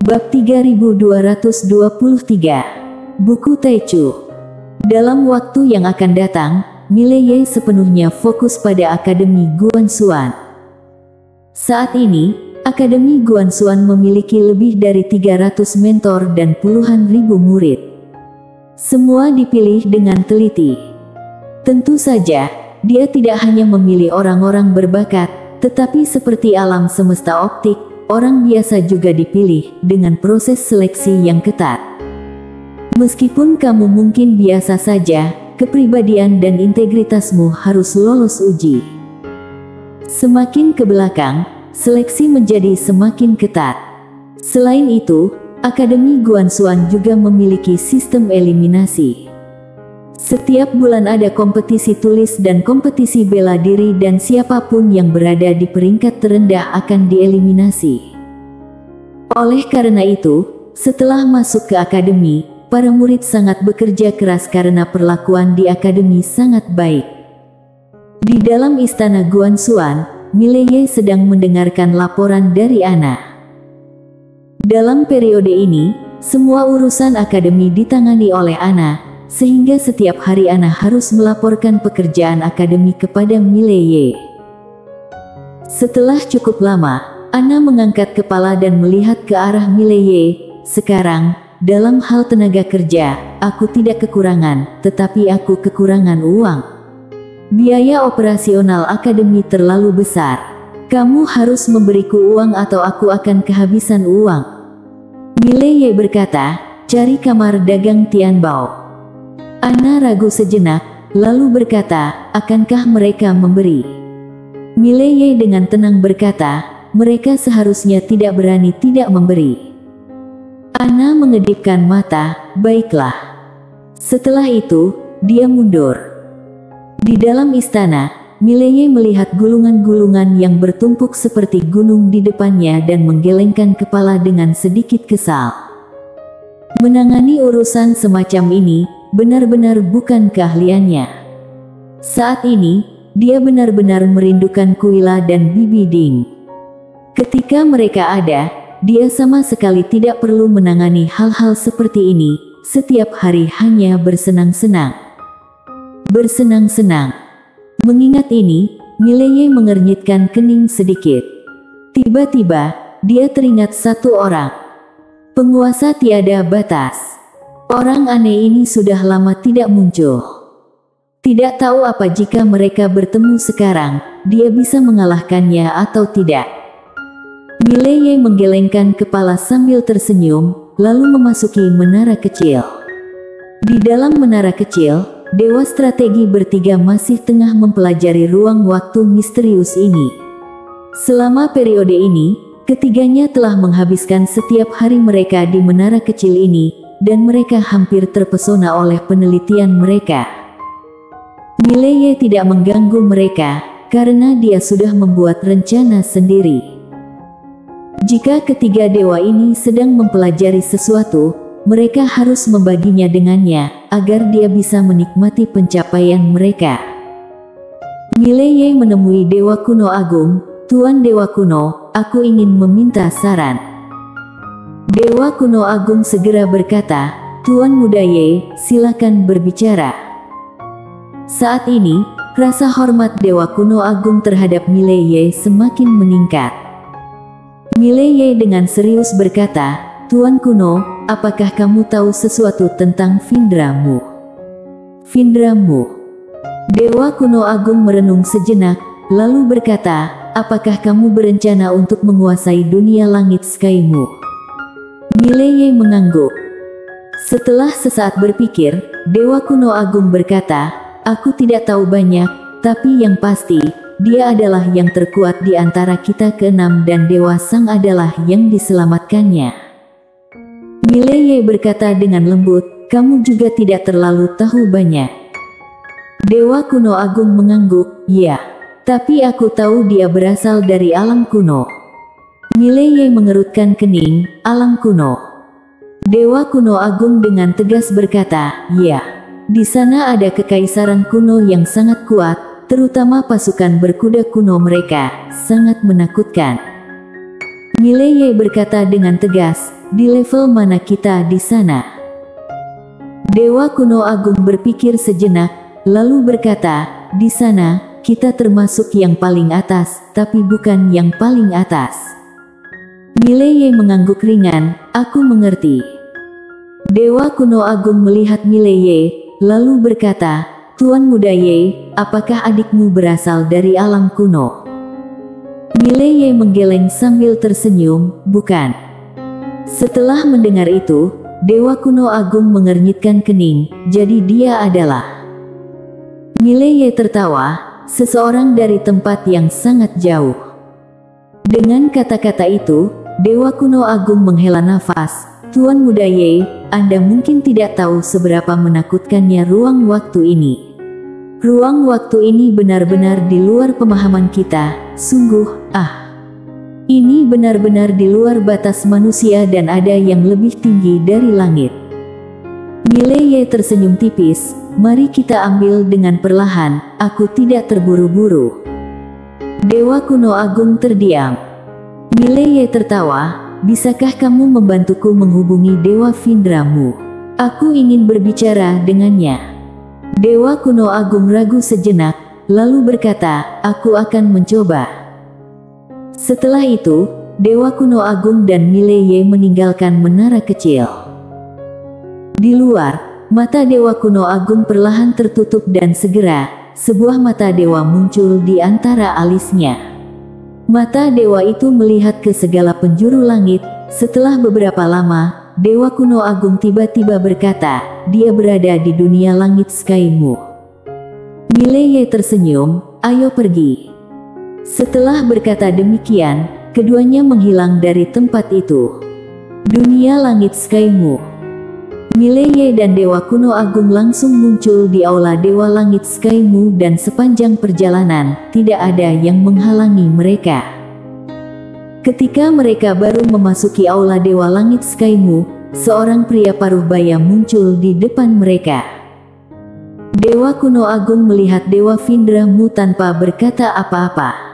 Bab 3223. Buku Taichu. Dalam waktu yang akan datang, Mileye sepenuhnya fokus pada Akademi Guanxuan. Saat ini, Akademi Guanxuan memiliki lebih dari 300 mentor dan puluhan ribu murid. Semua dipilih dengan teliti. Tentu saja, dia tidak hanya memilih orang-orang berbakat, tetapi seperti alam semesta optik, orang biasa juga dipilih dengan proses seleksi yang ketat. Meskipun kamu mungkin biasa saja, kepribadian dan integritasmu harus lolos uji. Semakin ke belakang, seleksi menjadi semakin ketat. Selain itu, Akademi Guanxuan juga memiliki sistem eliminasi. Setiap bulan ada kompetisi tulis dan kompetisi bela diri, dan siapapun yang berada di peringkat terendah akan dieliminasi. Oleh karena itu, setelah masuk ke akademi, para murid sangat bekerja keras karena perlakuan di akademi sangat baik. Di dalam istana Guanxuan, Mileye sedang mendengarkan laporan dari Ana. Dalam periode ini, semua urusan akademi ditangani oleh Ana, sehingga setiap hari Ana harus melaporkan pekerjaan akademi kepada Mileye. Setelah cukup lama, Ana mengangkat kepala dan melihat ke arah Mileye. Sekarang, dalam hal tenaga kerja, aku tidak kekurangan, tetapi aku kekurangan uang. Biaya operasional akademi terlalu besar. Kamu harus memberiku uang atau aku akan kehabisan uang. Mileye berkata, cari kamar dagang Tianbao. Ana ragu sejenak, lalu berkata, akankah mereka memberi? Mileye dengan tenang berkata, mereka seharusnya tidak berani tidak memberi. Ana mengedipkan mata, baiklah. Setelah itu, dia mundur. Di dalam istana, Mileye melihat gulungan-gulungan yang bertumpuk seperti gunung di depannya dan menggelengkan kepala dengan sedikit kesal. Menangani urusan semacam ini benar-benar bukan keahliannya. Saat ini, dia benar-benar merindukan Kuila dan Bibi Ding. Ketika mereka ada, dia sama sekali tidak perlu menangani hal-hal seperti ini. Setiap hari hanya bersenang-senang. Bersenang-senang. Mengingat ini, Mileye mengernyitkan kening sedikit. Tiba-tiba, dia teringat satu orang. Penguasa tiada batas. Orang aneh ini sudah lama tidak muncul. Tidak tahu apa jika mereka bertemu sekarang, dia bisa mengalahkannya atau tidak. Mileye menggelengkan kepala sambil tersenyum, lalu memasuki menara kecil. Di dalam menara kecil, Dewa Strategi bertiga masih tengah mempelajari ruang waktu misterius ini. Selama periode ini, ketiganya telah menghabiskan setiap hari mereka di menara kecil ini, dan mereka hampir terpesona oleh penelitian mereka. Mileye tidak mengganggu mereka, karena dia sudah membuat rencana sendiri. Jika ketiga dewa ini sedang mempelajari sesuatu, mereka harus membaginya dengannya, agar dia bisa menikmati pencapaian mereka. Mileye menemui Dewa Kuno Agung. Tuan Dewa Kuno, aku ingin meminta saran. Dewa Kuno Agung segera berkata, Tuan Muda Ye, silakan berbicara. Saat ini, rasa hormat Dewa Kuno Agung terhadap Mileye semakin meningkat. Mileye dengan serius berkata, Tuan Kuno, apakah kamu tahu sesuatu tentang Vindramu? Vindramu. Dewa Kuno Agung merenung sejenak, lalu berkata, apakah kamu berencana untuk menguasai dunia langit Skymu? Mileye mengangguk. Setelah sesaat berpikir, Dewa Kuno Agung berkata, aku tidak tahu banyak, tapi yang pasti, dia adalah yang terkuat di antara kita keenam dan Dewa Sang adalah yang diselamatkannya. Mileye berkata dengan lembut, kamu juga tidak terlalu tahu banyak. Dewa Kuno Agung mengangguk, ya, tapi aku tahu dia berasal dari alam kuno. Mileye mengerutkan kening, alam kuno. Dewa Kuno Agung dengan tegas berkata, ya, di sana ada kekaisaran kuno yang sangat kuat, terutama pasukan berkuda kuno mereka, sangat menakutkan. Mileye berkata dengan tegas, di level mana kita di sana? Dewa kuno agung berpikir sejenak, lalu berkata, di sana, kita termasuk yang paling atas, tapi bukan yang paling atas. Mileye mengangguk ringan, aku mengerti. Dewa kuno agung melihat Mileye, lalu berkata, Tuan Muda Ye, apakah adikmu berasal dari alam kuno? Mileye menggeleng sambil tersenyum, bukan. Setelah mendengar itu, Dewa kuno agung mengernyitkan kening, jadi dia adalah. Mileye tertawa, seseorang dari tempat yang sangat jauh. Dengan kata-kata itu, Dewa kuno agung menghela nafas, Tuan Muda Ye, Anda mungkin tidak tahu seberapa menakutkannya ruang waktu ini. Ruang waktu ini benar-benar di luar pemahaman kita, sungguh, ini benar-benar di luar batas manusia dan ada yang lebih tinggi dari langit. Mileye tersenyum tipis, mari kita ambil dengan perlahan, aku tidak terburu-buru. Dewa kuno agung terdiam. Mileye tertawa, bisakah kamu membantuku menghubungi Dewa Vindramu? Aku ingin berbicara dengannya. Dewa kuno agung ragu sejenak, lalu berkata, aku akan mencoba. Setelah itu, Dewa kuno agung dan Mileye meninggalkan menara kecil. Di luar, mata Dewa kuno agung perlahan tertutup dan segera, sebuah mata dewa muncul di antara alisnya. Mata dewa itu melihat ke segala penjuru langit. Setelah beberapa lama, Dewa kuno agung tiba-tiba berkata, dia berada di dunia langit Skymu. Mileye tersenyum, ayo pergi. Setelah berkata demikian, keduanya menghilang dari tempat itu. Dunia langit Skymu. Mileye dan Dewa kuno agung langsung muncul di aula Dewa langit Skymu dan sepanjang perjalanan, tidak ada yang menghalangi mereka. Ketika mereka baru memasuki aula Dewa langit Skymu, seorang pria paruh baya muncul di depan mereka. Dewa kuno agung melihat Dewa Vindramu tanpa berkata apa-apa.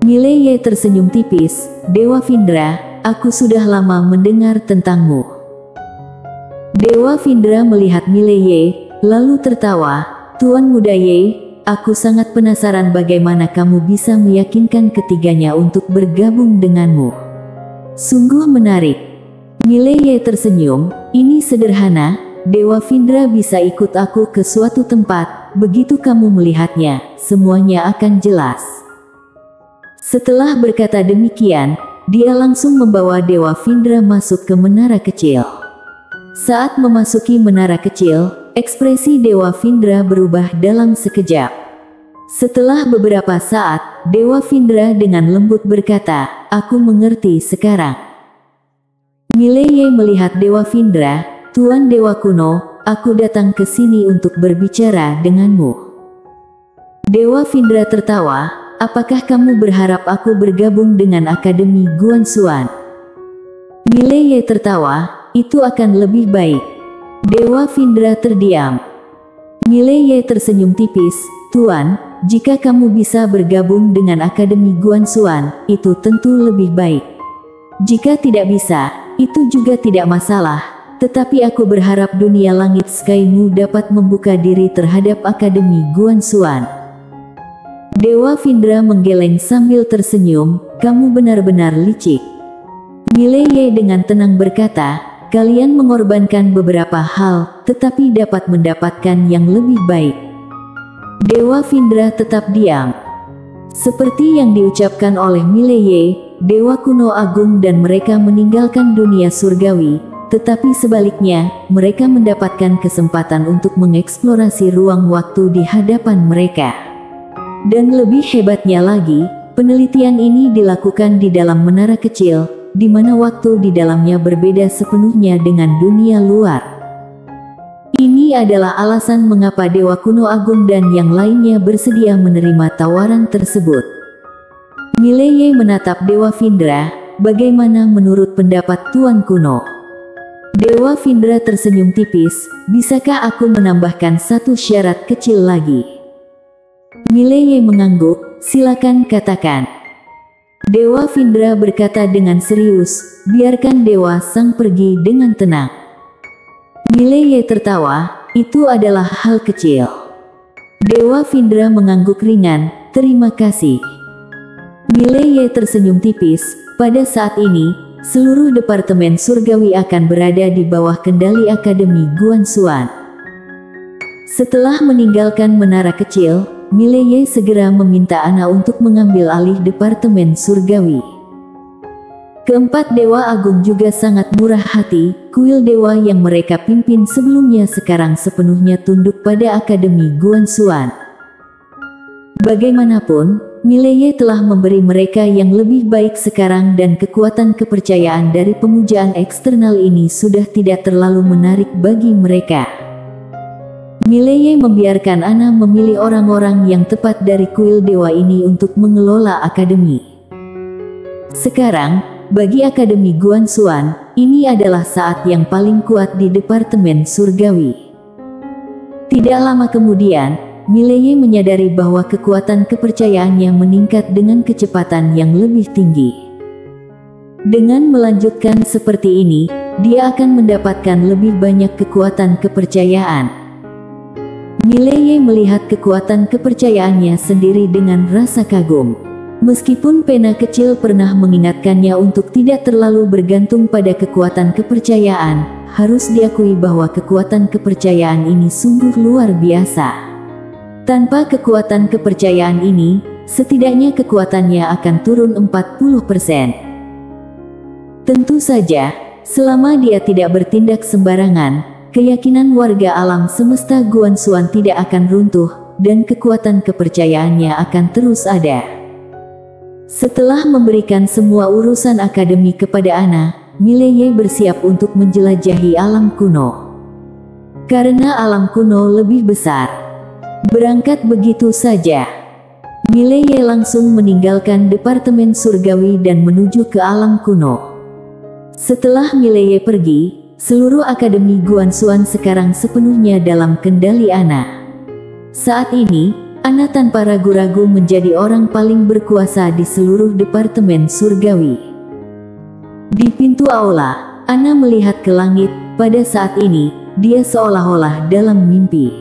Mileye tersenyum tipis, Dewa Vindra, aku sudah lama mendengar tentangmu. Dewa Vindra melihat Mileye, lalu tertawa, Tuan Muda Ye, aku sangat penasaran bagaimana kamu bisa meyakinkan ketiganya untuk bergabung denganmu. Sungguh menarik. Mileye tersenyum, ini sederhana, Dewa Vindra bisa ikut aku ke suatu tempat, begitu kamu melihatnya, semuanya akan jelas. Setelah berkata demikian, dia langsung membawa Dewa Vindra masuk ke menara kecil. Saat memasuki menara kecil, ekspresi Dewa Vindra berubah dalam sekejap. Setelah beberapa saat, Dewa Vindra dengan lembut berkata, aku mengerti sekarang. Mileye melihat Dewa Vindra, Tuan Dewa kuno, aku datang ke sini untuk berbicara denganmu. Dewa Vindra tertawa, apakah kamu berharap aku bergabung dengan Akademi Guanxuan? Mileye tertawa, itu akan lebih baik. Dewa Vindra terdiam. Mileye tersenyum tipis, Tuan, jika kamu bisa bergabung dengan Akademi Guanxuan, itu tentu lebih baik. Jika tidak bisa, itu juga tidak masalah, tetapi aku berharap dunia langit Skymu dapat membuka diri terhadap Akademi Guanxuan. Dewa Vindra menggeleng sambil tersenyum, kamu benar-benar licik. Mileye dengan tenang berkata, kalian mengorbankan beberapa hal, tetapi dapat mendapatkan yang lebih baik. Dewa Vindra tetap diam. Seperti yang diucapkan oleh Mileye, Dewa kuno agung dan mereka meninggalkan dunia surgawi, tetapi sebaliknya, mereka mendapatkan kesempatan untuk mengeksplorasi ruang waktu di hadapan mereka. Dan lebih hebatnya lagi, penelitian ini dilakukan di dalam menara kecil, di mana waktu di dalamnya berbeda sepenuhnya dengan dunia luar. Ini adalah alasan mengapa Dewa kuno agung dan yang lainnya bersedia menerima tawaran tersebut. Mileye menatap Dewa Vindra, bagaimana menurut pendapat Tuan kuno? Dewa Vindra tersenyum tipis, bisakah aku menambahkan satu syarat kecil lagi? Mileye mengangguk, silakan katakan. Dewa Vindra berkata dengan serius, biarkan Dewa Sang pergi dengan tenang. Mileye tertawa, itu adalah hal kecil. Dewa Vindra mengangguk ringan, terima kasih. Mileye tersenyum tipis, pada saat ini, seluruh Departemen Surgawi akan berada di bawah kendali Akademi Guanxuan. Setelah meninggalkan menara kecil, Mileye segera meminta Ana untuk mengambil alih Departemen Surgawi. Keempat Dewa Agung juga sangat murah hati, kuil dewa yang mereka pimpin sebelumnya sekarang sepenuhnya tunduk pada Akademi Guanxuan. Bagaimanapun, Mileye telah memberi mereka yang lebih baik sekarang dan kekuatan kepercayaan dari pemujaan eksternal ini sudah tidak terlalu menarik bagi mereka. Mileye membiarkan Ana memilih orang-orang yang tepat dari kuil dewa ini untuk mengelola akademi. Sekarang, bagi Akademi Guanxuan, ini adalah saat yang paling kuat di Departemen Surgawi. Tidak lama kemudian, Mileye menyadari bahwa kekuatan kepercayaannya meningkat dengan kecepatan yang lebih tinggi. Dengan melanjutkan seperti ini, dia akan mendapatkan lebih banyak kekuatan kepercayaan. Mileye melihat kekuatan kepercayaannya sendiri dengan rasa kagum. Meskipun pena kecil pernah mengingatkannya untuk tidak terlalu bergantung pada kekuatan kepercayaan, harus diakui bahwa kekuatan kepercayaan ini sungguh luar biasa. Tanpa kekuatan kepercayaan ini, setidaknya kekuatannya akan turun 40%. Tentu saja, selama dia tidak bertindak sembarangan, keyakinan warga alam semesta Guanxuan tidak akan runtuh, dan kekuatan kepercayaannya akan terus ada. Setelah memberikan semua urusan akademi kepada Ana, Mileye bersiap untuk menjelajahi alam kuno. Karena alam kuno lebih besar. Berangkat begitu saja. Mileye langsung meninggalkan Departemen Surgawi dan menuju ke alam kuno. Setelah Mileye pergi, seluruh Akademi Guanxuan sekarang sepenuhnya dalam kendali Ana. Saat ini, Ana tanpa ragu-ragu menjadi orang paling berkuasa di seluruh Departemen Surgawi. Di pintu aula, Ana melihat ke langit. Pada saat ini, dia seolah-olah dalam mimpi.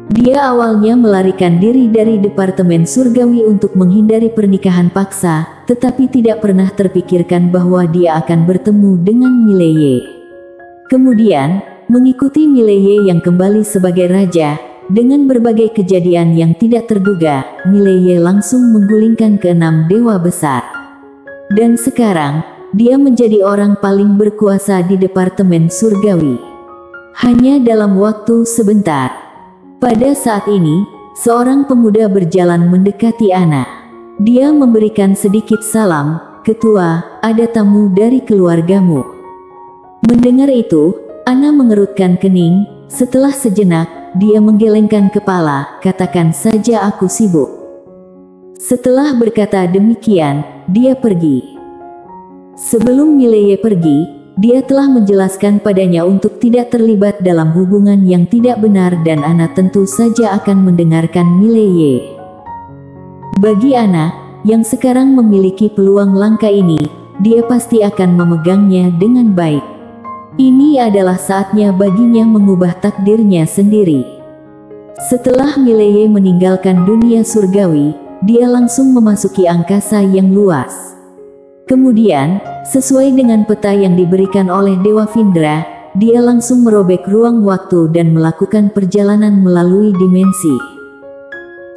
Dia awalnya melarikan diri dari Departemen Surgawi untuk menghindari pernikahan paksa, tetapi tidak pernah terpikirkan bahwa dia akan bertemu dengan Mileye. Kemudian, mengikuti Mileye yang kembali sebagai raja, dengan berbagai kejadian yang tidak terduga, Mileye langsung menggulingkan keenam dewa besar. Dan sekarang, dia menjadi orang paling berkuasa di Departemen Surgawi. Hanya dalam waktu sebentar. Pada saat ini, seorang pemuda berjalan mendekati Ana. Dia memberikan sedikit salam, "Ketua, ada tamu dari keluargamu." Mendengar itu, Ana mengerutkan kening. Setelah sejenak, dia menggelengkan kepala, "Katakan saja aku sibuk." Setelah berkata demikian, dia pergi. Sebelum Mileye pergi, dia telah menjelaskan padanya untuk tidak terlibat dalam hubungan yang tidak benar dan Ana tentu saja akan mendengarkan Mileye. Bagi Ana, yang sekarang memiliki peluang langka ini, dia pasti akan memegangnya dengan baik. Ini adalah saatnya baginya mengubah takdirnya sendiri. Setelah Mileye meninggalkan dunia surgawi, dia langsung memasuki angkasa yang luas. Kemudian, sesuai dengan peta yang diberikan oleh Dewa Vindra, dia langsung merobek ruang waktu dan melakukan perjalanan melalui dimensi.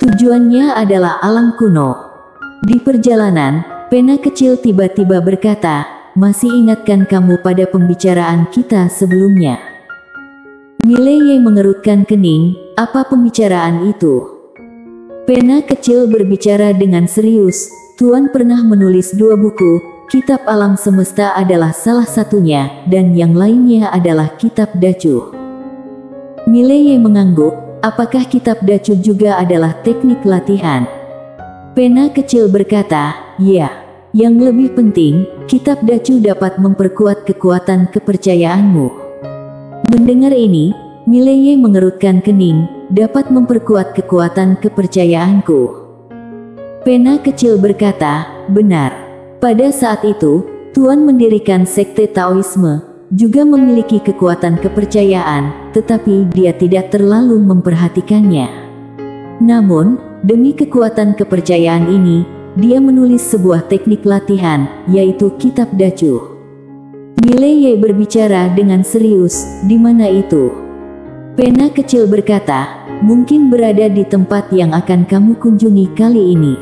Tujuannya adalah alam kuno. Di perjalanan, pena kecil tiba-tiba berkata, "Masih ingatkan kamu pada pembicaraan kita sebelumnya?" Mileye mengerutkan kening, "Apa pembicaraan itu?" Pena kecil berbicara dengan serius, "Tuan pernah menulis 2 buku, Kitab Alam Semesta adalah salah satunya, dan yang lainnya adalah Kitab Dacu." Mileye mengangguk, "Apakah Kitab Dacu juga adalah teknik latihan?" Pena kecil berkata, "Ya. Yang lebih penting, Kitab Dacu dapat memperkuat kekuatan kepercayaanmu." Mendengar ini, Mileye mengerutkan kening, "Dapat memperkuat kekuatan kepercayaanku." Pena kecil berkata, benar. Pada saat itu, Tuan mendirikan sekte Taoisme, juga memiliki kekuatan kepercayaan, tetapi dia tidak terlalu memperhatikannya. Namun, demi kekuatan kepercayaan ini, dia menulis sebuah teknik latihan, yaitu Kitab Dacu. Mileye berbicara dengan serius, "Di mana itu?" Pena kecil berkata, "Mungkin berada di tempat yang akan kamu kunjungi kali ini."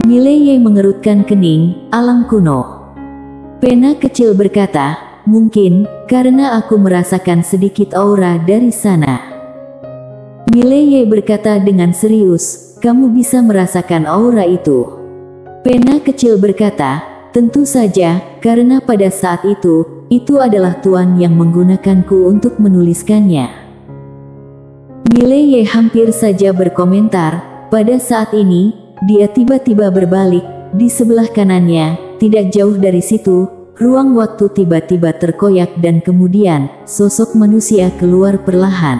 Mileye mengerutkan kening, "Alam kuno." Pena kecil berkata, "Mungkin, karena aku merasakan sedikit aura dari sana." Mileye berkata dengan serius, "Kamu bisa merasakan aura itu?" Pena kecil berkata, "Tentu saja, karena pada saat itu adalah Tuan yang menggunakanku untuk menuliskannya." Mileye hampir saja berkomentar. Pada saat ini, dia tiba-tiba berbalik. Di sebelah kanannya, tidak jauh dari situ, ruang waktu tiba-tiba terkoyak dan kemudian, sosok manusia keluar perlahan.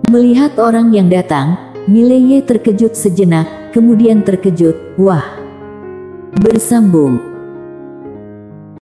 Melihat orang yang datang, Mileye terkejut sejenak, kemudian terkejut, "Wah!" Bersambung.